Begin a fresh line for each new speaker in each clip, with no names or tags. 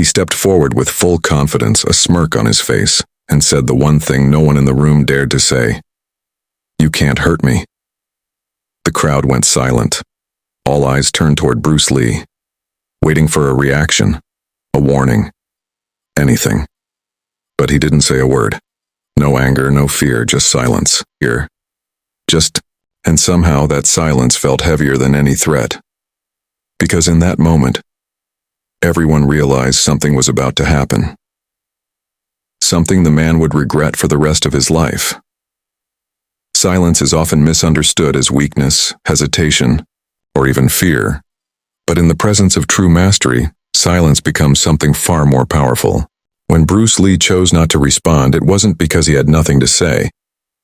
He stepped forward with full confidence, a smirk on his face, and said the one thing no one in the room dared to say. "You can't hurt me." The crowd went silent. All eyes turned toward Bruce Lee, waiting for a reaction, a warning, anything. But he didn't say a word. No anger, no fear, just silence. And somehow that silence felt heavier than any threat. Because in that moment, everyone realized something was about to happen. Something the man would regret for the rest of his life. Silence is often misunderstood as weakness, hesitation, or even fear. But in the presence of true mastery, silence becomes something far more powerful. When Bruce Lee chose not to respond, it wasn't because he had nothing to say.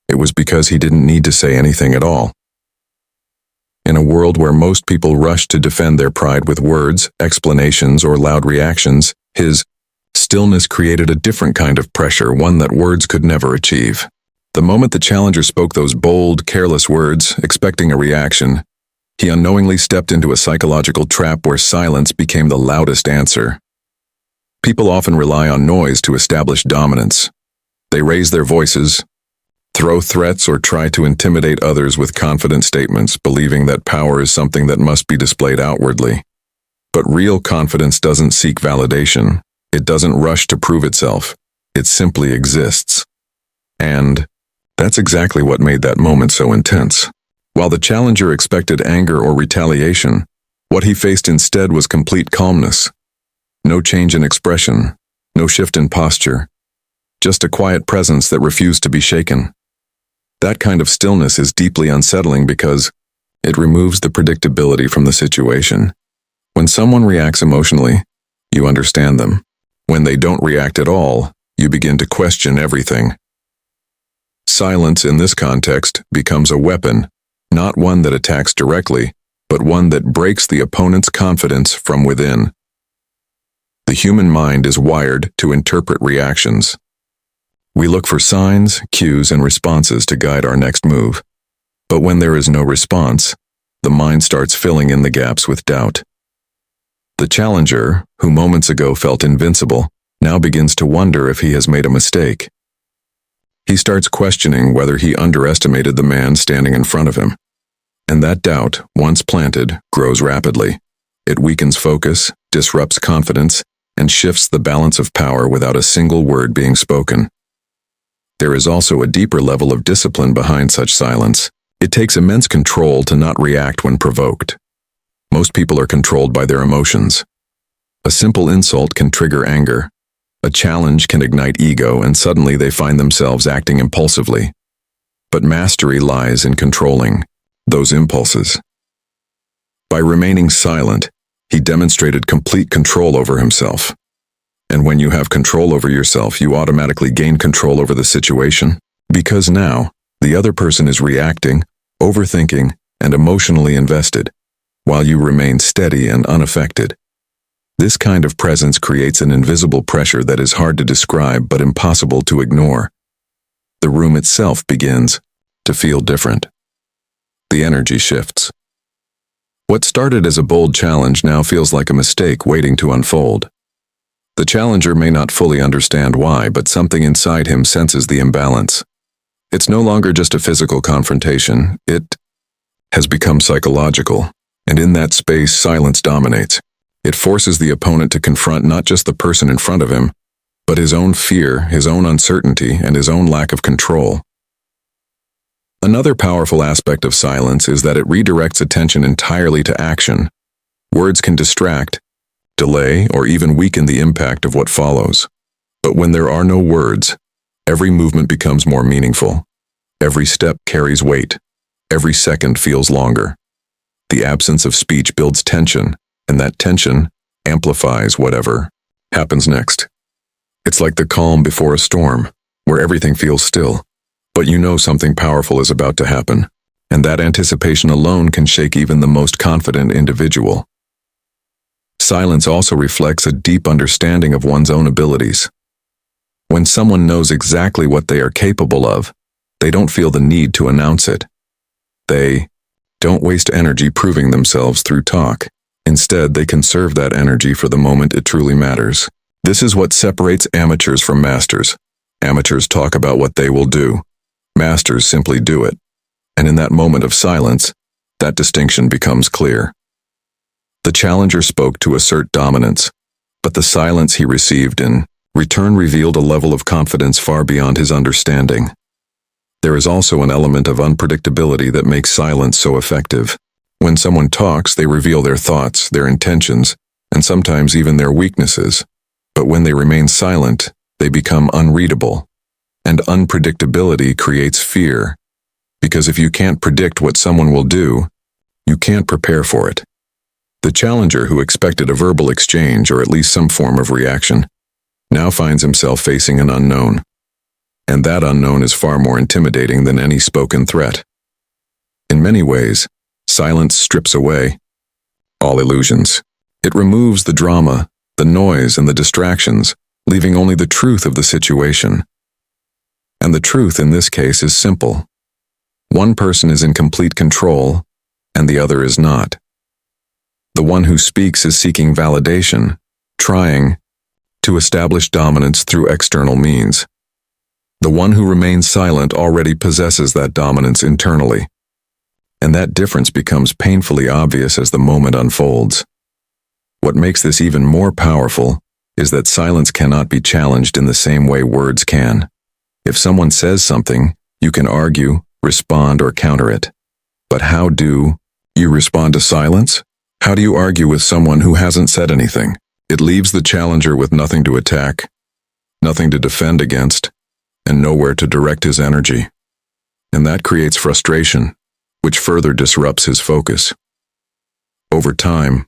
It was because he didn't need to say anything at all. In a world where most people rush to defend their pride with words, explanations, or loud reactions, his stillness created a different kind of pressure, one that words could never achieve. The moment the challenger spoke those bold, careless words, expecting a reaction, he unknowingly stepped into a psychological trap where silence became the loudest answer. People often rely on noise to establish dominance. They raise their voices, throw threats, or try to intimidate others with confident statements, believing that power is something that must be displayed outwardly. But real confidence doesn't seek validation. It doesn't rush to prove itself. It simply exists. And that's exactly what made that moment so intense. While the challenger expected anger or retaliation, what he faced instead was complete calmness. No change in expression, no shift in posture, just a quiet presence that refused to be shaken. That kind of stillness is deeply unsettling because it removes the predictability from the situation. When someone reacts emotionally, you understand them. When they don't react at all, you begin to question everything. Silence in this context becomes a weapon, not one that attacks directly, but one that breaks the opponent's confidence from within. The human mind is wired to interpret reactions. We look for signs, cues, and responses to guide our next move. But when there is no response, the mind starts filling in the gaps with doubt. The challenger, who moments ago felt invincible, now begins to wonder if he has made a mistake. He starts questioning whether he underestimated the man standing in front of him. And that doubt, once planted, grows rapidly. It weakens focus, disrupts confidence, and shifts the balance of power without a single word being spoken. There is also a deeper level of discipline behind such silence. It takes immense control to not react when provoked. Most people are controlled by their emotions. A simple insult can trigger anger. A challenge can ignite ego, and suddenly they find themselves acting impulsively. But mastery lies in controlling those impulses. By remaining silent, he demonstrated complete control over himself. And when you have control over yourself, you automatically gain control over the situation, because now, the other person is reacting, overthinking, and emotionally invested, while you remain steady and unaffected. This kind of presence creates an invisible pressure that is hard to describe but impossible to ignore. The room itself begins to feel different. The energy shifts. What started as a bold challenge now feels like a mistake waiting to unfold. The challenger may not fully understand why, but something inside him senses the imbalance. It's no longer just a physical confrontation. It has become psychological, and in that space, silence dominates. It forces the opponent to confront not just the person in front of him, but his own fear, his own uncertainty, and his own lack of control. Another powerful aspect of silence is that it redirects attention entirely to action. Words can distract, delay, or even weaken the impact of what follows. But when there are no words, every movement becomes more meaningful. Every step carries weight. Every second feels longer. The absence of speech builds tension, and that tension amplifies whatever happens next. It's like the calm before a storm, where everything feels still, but you know something powerful is about to happen, and that anticipation alone can shake even the most confident individual. Silence also reflects a deep understanding of one's own abilities. When someone knows exactly what they are capable of, they don't feel the need to announce it. They don't waste energy proving themselves through talk. Instead, they conserve that energy for the moment it truly matters. This is what separates amateurs from masters. Amateurs talk about what they will do. Masters simply do it. And in that moment of silence, that distinction becomes clear. The challenger spoke to assert dominance, but the silence he received in return revealed a level of confidence far beyond his understanding. There is also an element of unpredictability that makes silence so effective. When someone talks, they reveal their thoughts, their intentions, and sometimes even their weaknesses. But when they remain silent, they become unreadable. And unpredictability creates fear, because if you can't predict what someone will do, you can't prepare for it. The challenger, who expected a verbal exchange or at least some form of reaction, now finds himself facing an unknown. And that unknown is far more intimidating than any spoken threat. In many ways, silence strips away all illusions. It removes the drama, the noise, and the distractions, leaving only the truth of the situation. And the truth in this case is simple. One person is in complete control, and the other is not. The one who speaks is seeking validation, trying to establish dominance through external means. The one who remains silent already possesses that dominance internally. And that difference becomes painfully obvious as the moment unfolds. What makes this even more powerful is that silence cannot be challenged in the same way words can. If someone says something, you can argue, respond, or counter it. But how do you respond to silence? How do you argue with someone who hasn't said anything? It leaves the challenger with nothing to attack, nothing to defend against, and nowhere to direct his energy. And that creates frustration, which further disrupts his focus. Over time,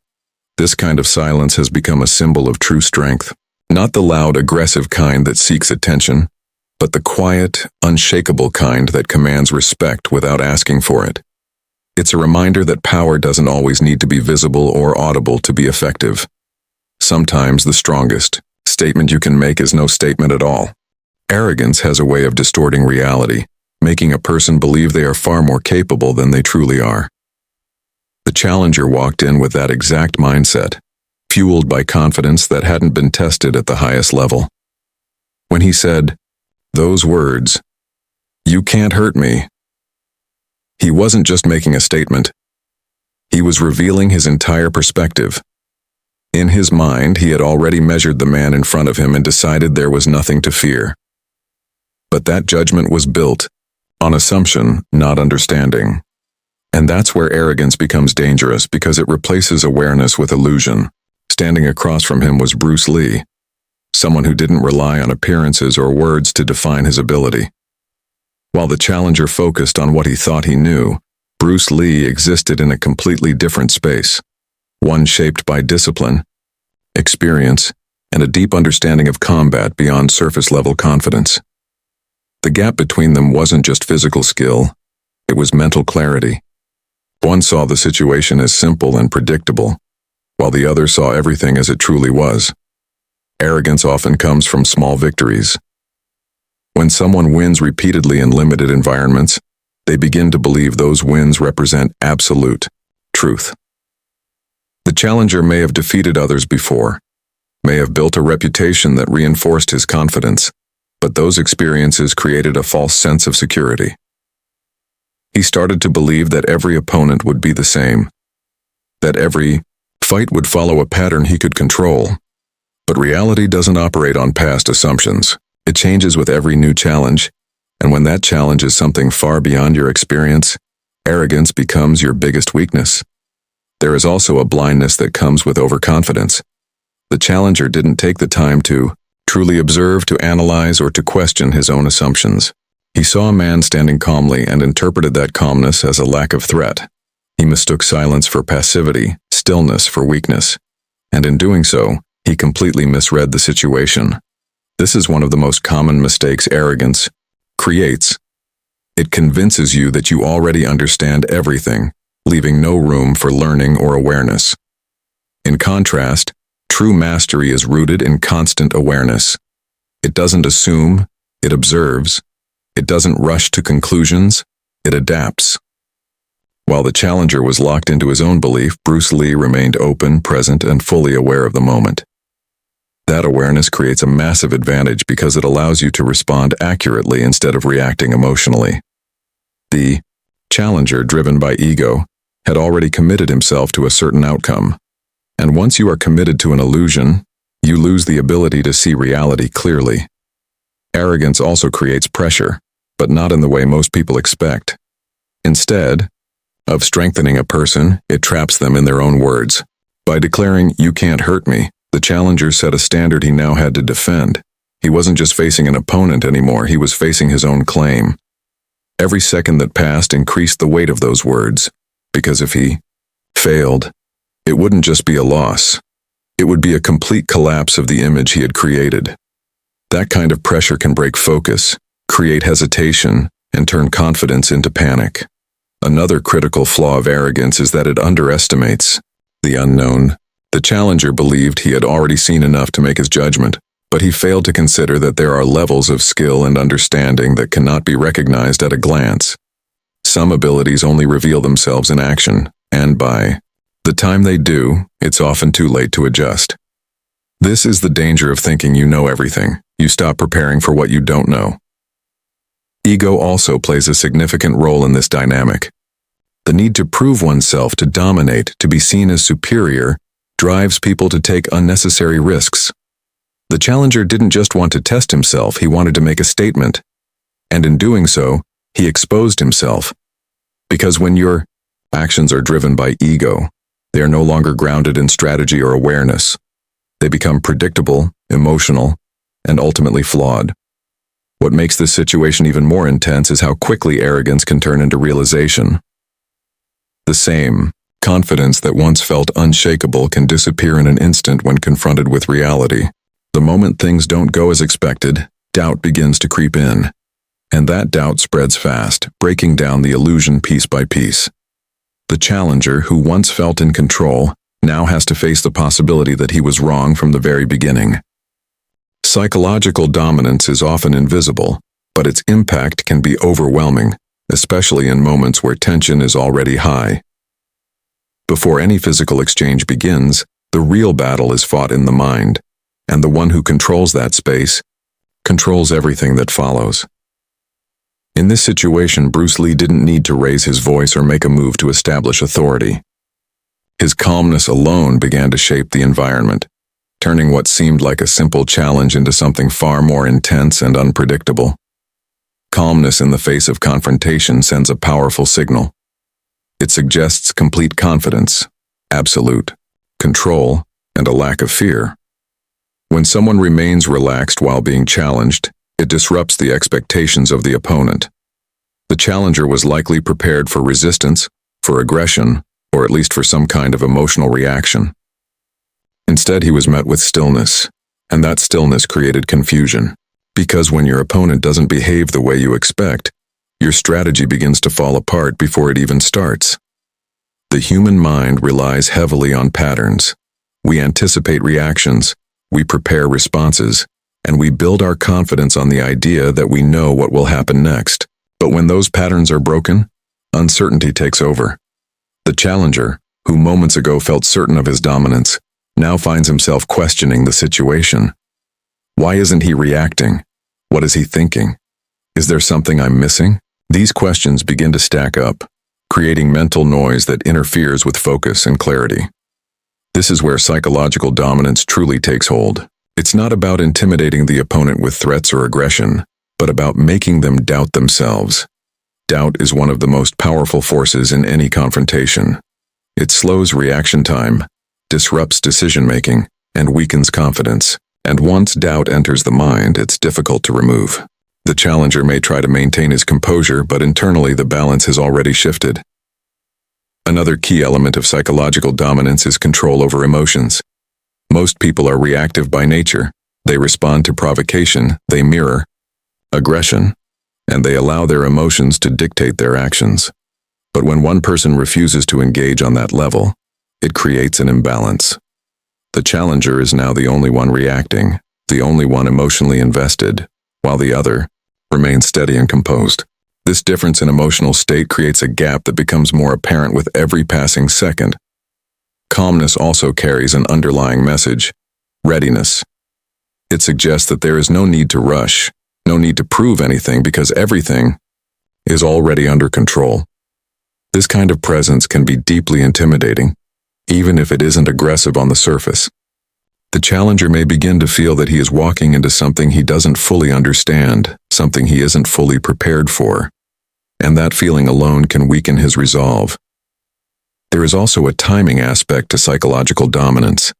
this kind of silence has become a symbol of true strength, not the loud, aggressive kind that seeks attention, but the quiet, unshakable kind that commands respect without asking for it. It's a reminder that power doesn't always need to be visible or audible to be effective. Sometimes the strongest statement you can make is no statement at all. Arrogance has a way of distorting reality, making a person believe they are far more capable than they truly are. The challenger walked in with that exact mindset, fueled by confidence that hadn't been tested at the highest level. When he said, those words, "You can't hurt me," he wasn't just making a statement. He was revealing his entire perspective. In his mind, he had already measured the man in front of him and decided there was nothing to fear. But that judgment was built on assumption, not understanding. And that's where arrogance becomes dangerous, because it replaces awareness with illusion. Standing across from him was Bruce Lee, someone who didn't rely on appearances or words to define his ability. While the challenger focused on what he thought he knew, Bruce Lee existed in a completely different space, one shaped by discipline, experience, and a deep understanding of combat beyond surface-level confidence. The gap between them wasn't just physical skill, it was mental clarity. One saw the situation as simple and predictable, while the other saw everything as it truly was. Arrogance often comes from small victories. When someone wins repeatedly in limited environments, they begin to believe those wins represent absolute truth. The challenger may have defeated others before, may have built a reputation that reinforced his confidence, but those experiences created a false sense of security. He started to believe that every opponent would be the same, that every fight would follow a pattern he could control. But reality doesn't operate on past assumptions. It changes with every new challenge, and when that challenge is something far beyond your experience, arrogance becomes your biggest weakness. There is also a blindness that comes with overconfidence. The challenger didn't take the time to truly observe, to analyze, or to question his own assumptions. He saw a man standing calmly and interpreted that calmness as a lack of threat. He mistook silence for passivity, stillness for weakness, and in doing so, he completely misread the situation. This is one of the most common mistakes arrogance creates. It convinces you that you already understand everything, leaving no room for learning or awareness. In contrast, true mastery is rooted in constant awareness. It doesn't assume, it observes. It doesn't rush to conclusions, it adapts. While the challenger was locked into his own belief, Bruce Lee remained open, present, and fully aware of the moment. That awareness creates a massive advantage because it allows you to respond accurately instead of reacting emotionally. The challenger, driven by ego, had already committed himself to a certain outcome. And once you are committed to an illusion, you lose the ability to see reality clearly. Arrogance also creates pressure, but not in the way most people expect. Instead of strengthening a person, it traps them in their own words. By declaring, "You can't hurt me," the challenger set a standard he now had to defend. He wasn't just facing an opponent anymore, he was facing his own claim. Every second that passed increased the weight of those words, because if he failed, it wouldn't just be a loss. It would be a complete collapse of the image he had created. That kind of pressure can break focus, create hesitation, and turn confidence into panic. Another critical flaw of arrogance is that it underestimates the unknown. The challenger believed he had already seen enough to make his judgment, but he failed to consider that there are levels of skill and understanding that cannot be recognized at a glance. Some abilities only reveal themselves in action, and by the time they do, it's often too late to adjust. This is the danger of thinking you know everything. You stop preparing for what you don't know. Ego also plays a significant role in this dynamic. The need to prove oneself, to dominate, to be seen as superior, drives people to take unnecessary risks. The challenger didn't just want to test himself, he wanted to make a statement. And in doing so, he exposed himself. Because when your actions are driven by ego, they are no longer grounded in strategy or awareness. They become predictable, emotional, and ultimately flawed. What makes this situation even more intense is how quickly arrogance can turn into realization. The same confidence that once felt unshakable can disappear in an instant when confronted with reality. The moment things don't go as expected, doubt begins to creep in. And that doubt spreads fast, breaking down the illusion piece by piece. The challenger, who once felt in control, now has to face the possibility that he was wrong from the very beginning. Psychological dominance is often invisible, but its impact can be overwhelming, especially in moments where tension is already high. Before any physical exchange begins, the real battle is fought in the mind, and the one who controls that space controls everything that follows. In this situation, Bruce Lee didn't need to raise his voice or make a move to establish authority. His calmness alone began to shape the environment, turning what seemed like a simple challenge into something far more intense and unpredictable. Calmness in the face of confrontation sends a powerful signal. It suggests complete confidence, absolute control, and a lack of fear. When someone remains relaxed while being challenged, it disrupts the expectations of the opponent. The challenger was likely prepared for resistance, for aggression, or at least for some kind of emotional reaction. Instead, he was met with stillness, and that stillness created confusion. Because when your opponent doesn't behave the way you expect, your strategy begins to fall apart before it even starts. The human mind relies heavily on patterns. We anticipate reactions, we prepare responses, and we build our confidence on the idea that we know what will happen next. But when those patterns are broken, uncertainty takes over. The challenger, who moments ago felt certain of his dominance, now finds himself questioning the situation. Why isn't he reacting? What is he thinking? Is there something I'm missing? These questions begin to stack up, creating mental noise that interferes with focus and clarity. This is where psychological dominance truly takes hold. It's not about intimidating the opponent with threats or aggression, but about making them doubt themselves. Doubt is one of the most powerful forces in any confrontation. It slows reaction time, disrupts decision-making, and weakens confidence. And once doubt enters the mind, it's difficult to remove. The challenger may try to maintain his composure, but internally the balance has already shifted. Another key element of psychological dominance is control over emotions. Most people are reactive by nature. They respond to provocation, they mirror aggression, and they allow their emotions to dictate their actions. But when one person refuses to engage on that level, it creates an imbalance. The challenger is now the only one reacting, the only one emotionally invested, while the other remains steady and composed. This difference in emotional state creates a gap that becomes more apparent with every passing second. Calmness also carries an underlying message: readiness. It suggests that there is no need to rush, no need to prove anything because everything is already under control. This kind of presence can be deeply intimidating, even if it isn't aggressive on the surface. The challenger may begin to feel that he is walking into something he doesn't fully understand, something he isn't fully prepared for, and that feeling alone can weaken his resolve. There is also a timing aspect to psychological dominance.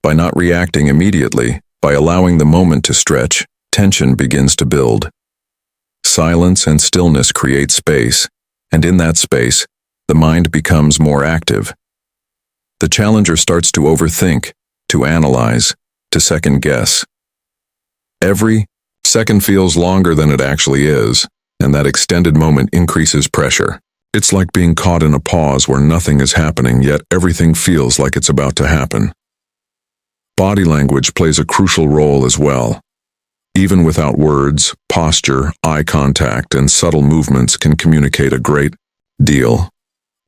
By not reacting immediately, by allowing the moment to stretch, tension begins to build. Silence and stillness create space, and in that space, the mind becomes more active. The challenger starts to overthink, to analyze, to second-guess. Every second feels longer than it actually is, and that extended moment increases pressure. It's like being caught in a pause where nothing is happening, yet everything feels like it's about to happen. Body language plays a crucial role as well. Even without words, posture, eye contact, and subtle movements can communicate a great deal.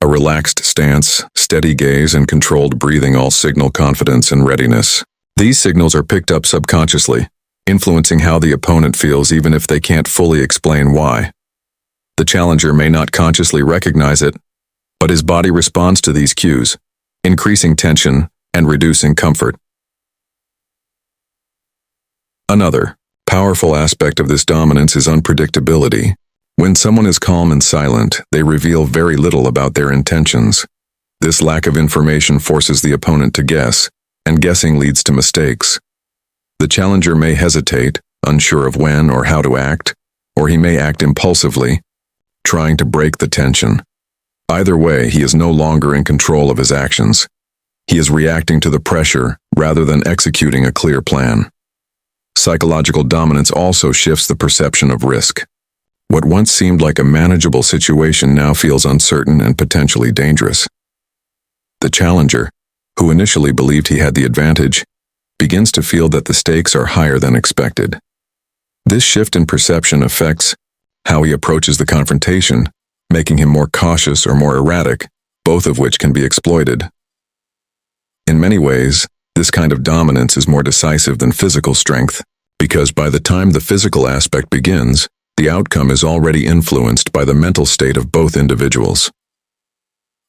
A relaxed stance, steady gaze, and controlled breathing all signal confidence and readiness. These signals are picked up subconsciously, influencing how the opponent feels even if they can't fully explain why. The challenger may not consciously recognize it, but his body responds to these cues, increasing tension and reducing comfort. Another powerful aspect of this dominance is unpredictability. When someone is calm and silent, they reveal very little about their intentions. This lack of information forces the opponent to guess, and guessing leads to mistakes. The challenger may hesitate, unsure of when or how to act, or he may act impulsively, trying to break the tension. Either way, he is no longer in control of his actions. He is reacting to the pressure rather than executing a clear plan. Psychological dominance also shifts the perception of risk. What once seemed like a manageable situation now feels uncertain and potentially dangerous. The challenger, who initially believed he had the advantage, begins to feel that the stakes are higher than expected. This shift in perception affects how he approaches the confrontation, making him more cautious or more erratic, both of which can be exploited. In many ways, this kind of dominance is more decisive than physical strength, because by the time the physical aspect begins, the outcome is already influenced by the mental state of both individuals.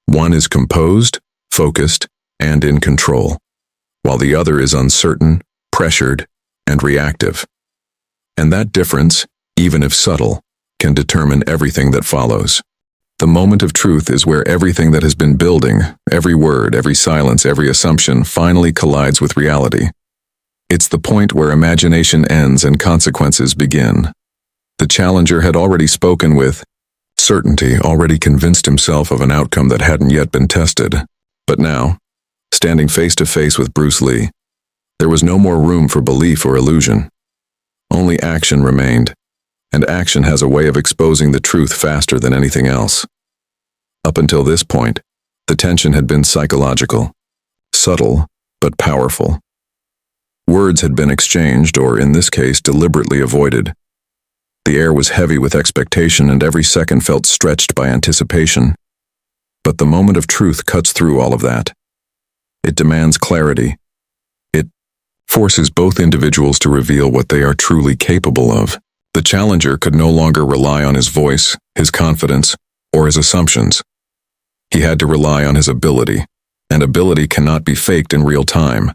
One is composed, focused, and in control, while the other is uncertain, pressured, and reactive. And that difference, even if subtle, can determine everything that follows. The moment of truth is where everything that has been building, every word, every silence, every assumption, finally collides with reality. It's the point where imagination ends and consequences begin. The challenger had already spoken with certainty, already convinced himself of an outcome that hadn't yet been tested. But now, standing face to face with Bruce Lee, there was no more room for belief or illusion. Only action remained, and action has a way of exposing the truth faster than anything else. Up until this point, the tension had been psychological, subtle, but powerful. Words had been exchanged, or in this case, deliberately avoided. The air was heavy with expectation, and every second felt stretched by anticipation. But the moment of truth cuts through all of that. It demands clarity. It forces both individuals to reveal what they are truly capable of. The challenger could no longer rely on his voice, his confidence, or his assumptions. He had to rely on his ability, and ability cannot be faked in real time.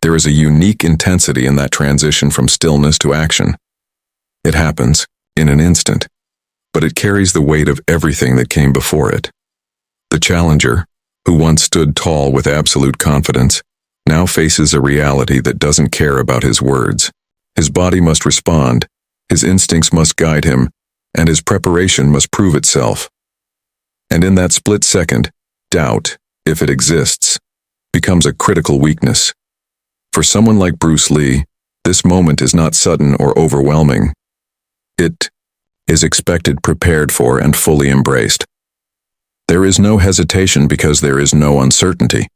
There is a unique intensity in that transition from stillness to action. It happens in an instant, but it carries the weight of everything that came before it. The challenger, who once stood tall with absolute confidence, now faces a reality that doesn't care about his words. His body must respond, his instincts must guide him, and his preparation must prove itself. And in that split second, doubt, if it exists, becomes a critical weakness. For someone like Bruce Lee, this moment is not sudden or overwhelming. It is expected, prepared for, and fully embraced. There is no hesitation because there is no uncertainty.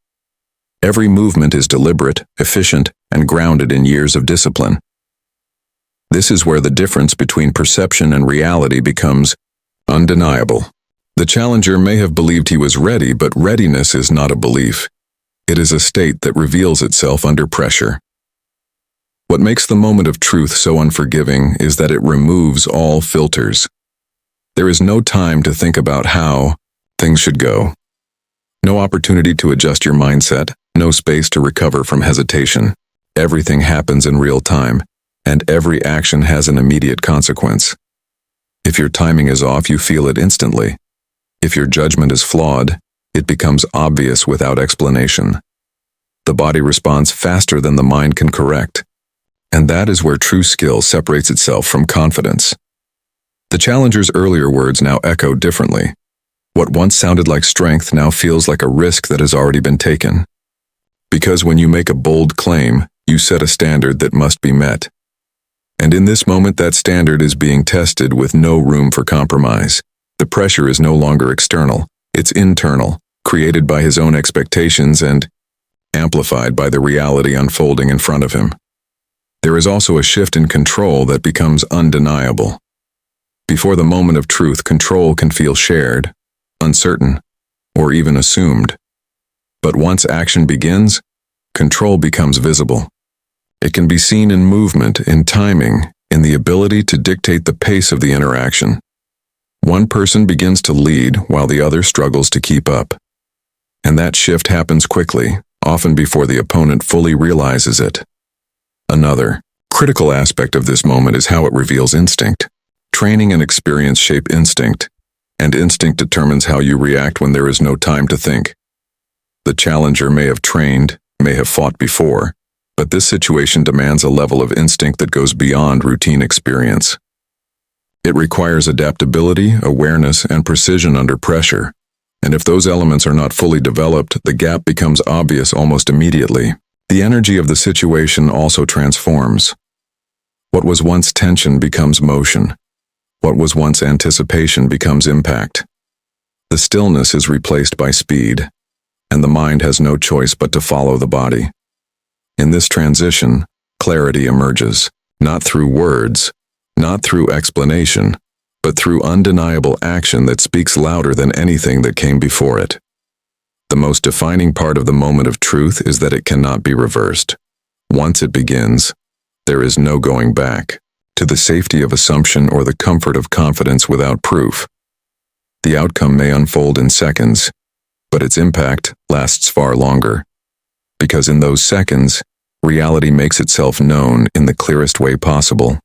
Every movement is deliberate, efficient, and grounded in years of discipline. This is where the difference between perception and reality becomes undeniable. The challenger may have believed he was ready, but readiness is not a belief. It is a state that reveals itself under pressure. What makes the moment of truth so unforgiving is that it removes all filters. There is no time to think about how things should go. No opportunity to adjust your mindset, no space to recover from hesitation. Everything happens in real time, and every action has an immediate consequence. If your timing is off, you feel it instantly. If your judgment is flawed, it becomes obvious without explanation. The body responds faster than the mind can correct. And that is where true skill separates itself from confidence. The challenger's earlier words now echo differently. What once sounded like strength now feels like a risk that has already been taken. Because when you make a bold claim, you set a standard that must be met. And in this moment, that standard is being tested with no room for compromise. The pressure is no longer external, it's internal, created by his own expectations and amplified by the reality unfolding in front of him. There is also a shift in control that becomes undeniable. Before the moment of truth, control can feel shared, uncertain, or even assumed. But once action begins, control becomes visible. It can be seen in movement, in timing, in the ability to dictate the pace of the interaction. One person begins to lead while the other struggles to keep up. And that shift happens quickly, often before the opponent fully realizes it. Another critical aspect of this moment is how it reveals instinct. Training and experience shape instinct, and instinct determines how you react when there is no time to think. The challenger may have trained, may have fought before, but this situation demands a level of instinct that goes beyond routine experience. It requires adaptability, awareness, and precision under pressure, and if those elements are not fully developed, the gap becomes obvious almost immediately. The energy of the situation also transforms. What was once tension becomes motion. What was once anticipation becomes impact. The stillness is replaced by speed, and the mind has no choice but to follow the body. In this transition, clarity emerges, not through words, not through explanation, but through undeniable action that speaks louder than anything that came before it. The most defining part of the moment of truth is that it cannot be reversed. Once it begins, there is no going back to the safety of assumption or the comfort of confidence without proof. The outcome may unfold in seconds, but its impact lasts far longer. Because in those seconds, reality makes itself known in the clearest way possible.